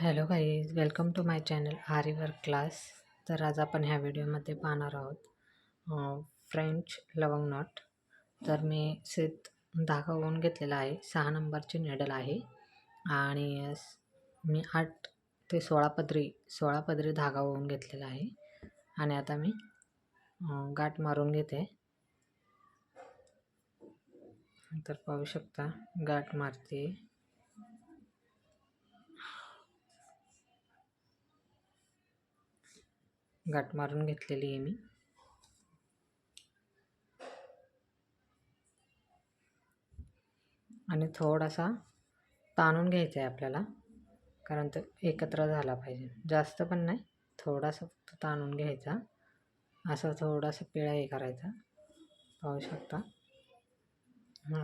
Hello guys, welcome to my channel aari work class. तर आज आपण ह्या व्हिडिओमध्ये पाहणार आहोत फ्रेंच लवंग नॉट. तर मी सीत धागा ओवून घेतलेला आहे. 6 नंबरची नेडल आहे आणि मी 8 ते 16 पदरी धागा ओवून घेतलेला आहे. आणि आता मी गाठ मारून घेते. तर पाहू शकता गाठ मारते. गाठ मारून घेतलेली आहे मी. आणि थोडासा ताणून घ्यायचा आहे आपल्याला, कारण तो एकत्र झाला पाहिजे. जास्त पण नाही, थोडासा फक्त ताणून घ्यायचा. असं थोडासा पिळा हे करायचा, पाहू शकता.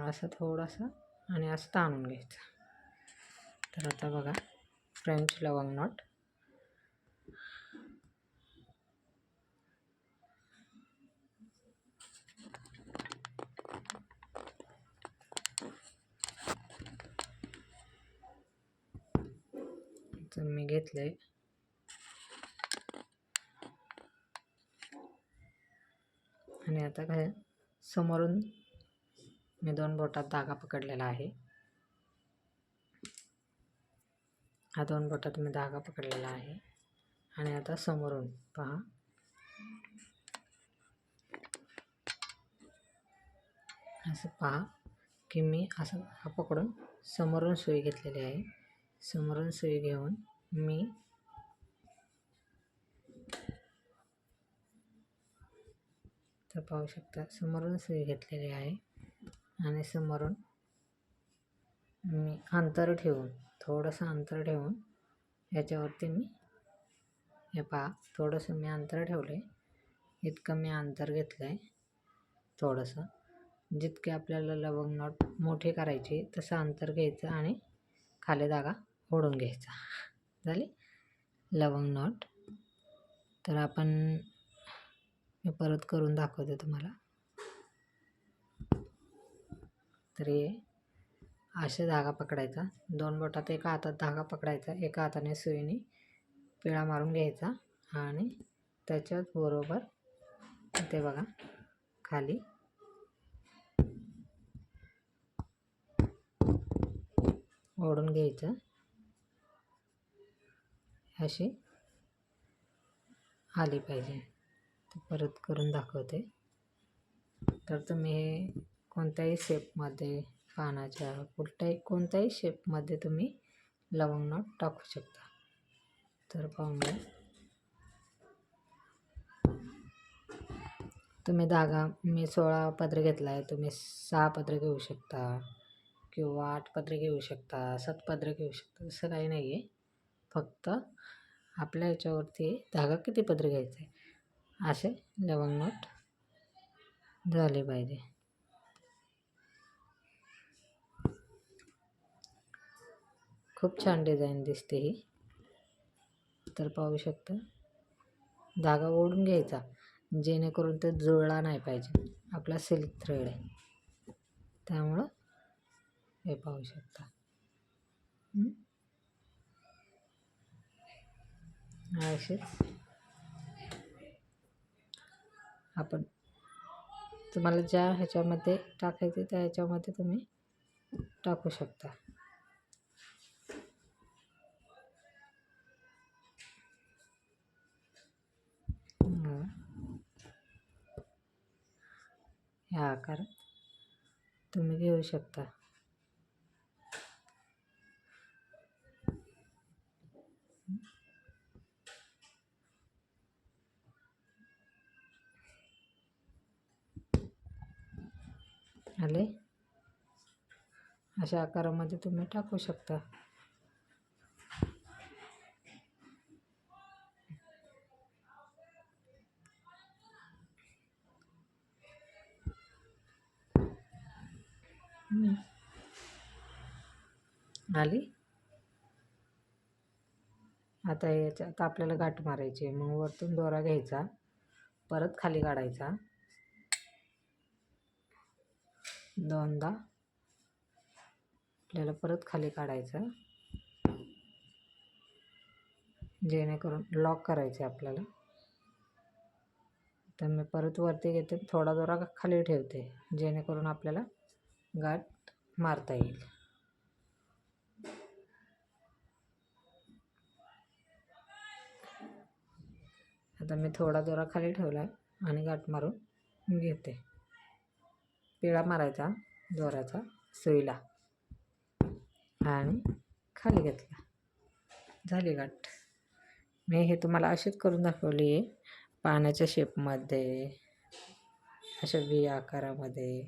असं थोडंसं आणि असं ताणून घ्यायचं. तर आता बघा फ्रेंच लवंग नॉट. तर मी घेतले आणि आता काय समोरून मी 2 बोटात धागा पकडलेला आहे. हा 2 बोटात मी धागा पकडलेला आहे. आणि आता समोरून पहा, असं पहा की मी असं हा पकडून समोरून सुई घेतलेली आहे. समोरून सुई घेऊन मी तर पाहू शकता समोरून सुई घेतलेली आहे. आणि समोरून मी अंतर ठेवून, थोडंसं अंतर ठेवून याच्यावरती मी हे पहा थोडंसं मी अंतर ठेवलं आहे. इतकं मी अंतर घेतलं आहे. थोडंसं जितके आपल्याला लवंग नॉट मोठे करायचे तसं अंतर घ्यायचं आणि खाली धागा ओढून घ्यायचा. झाले लवंग नॉट. तर आपण मी परत करून दाखवते तुम्हाला. तर हे असे धागा पकडायचा, 2 बोटात एका हातात धागा पकडायचा, एका हाताने सुईने पिळा मारून घ्यायचा आणि त्याच्याच बरोबर ते बघा खाली ओढून घ्यायचं. अशी आली पाहिजे. तर परत करून दाखवते. तर तुम्ही हे कोणत्याही शेपमध्ये, पानाच्या कोणत्याही शेपमध्ये तुम्ही लवंग नॉट टाकू शकता. तर पाहून घ्या. तुम्ही धागा मी 16 पदरी घेतला आहे, तुम्ही 6 पदरी घेऊ शकता किंवा 8 पदरी घेऊ शकता, 7 पदरी घेऊ शकता. असं काही नाही आहे. फक्त आपल्या याच्यावरती धागा किती पदरी घ्यायचा आहे असे लवंग नॉट झाले पाहिजे. खूप छान डिझाईन दिसते ही. तर पाहू शकता धागा ओढून घ्यायचा, जेणेकरून ते जुळला नाही पाहिजे. आपला सिल्क थ्रेड आहे त्यामुळं हे पाहू शकता. असेच आपण तुम्हाला ज्या ह्याच्यामध्ये टाकायचे त्या ह्याच्यामध्ये तुम्ही टाकू शकता. ह्या आकारात तुम्ही घेऊ शकता. आले अशा आकारामध्ये तुम्ही टाकू शकता. आली. आता याच्यात आपल्याला गाठ मारायची. मग वरतून दोरा घ्यायचा, परत खाली काढायचा, 2दा आपल्याला परत खाली काढायचा जेणेकरून लॉक करायचे आपल्याला. तर मी परत वरती घेते, थोडा दोरा खाली ठेवते जेणेकरून आपल्याला गाठ मारता येईल. आता मी थोडा दोरा खाली ठेवला आहे आणि गाठ मारून घेते. पिळा मारायचा दोऱ्याचा सुईला आणि खाली घेतला, झाली गाठ. मी हे तुम्हाला अशीच करून दाखवली आहे, पाण्याच्या शेपमध्ये, अशा व्ही आकारामध्ये.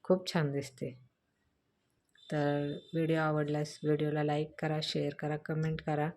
खूप छान दिसते. तर व्हिडिओ आवडल्यास व्हिडिओला लाईक करा, शेअर करा, कमेंट करा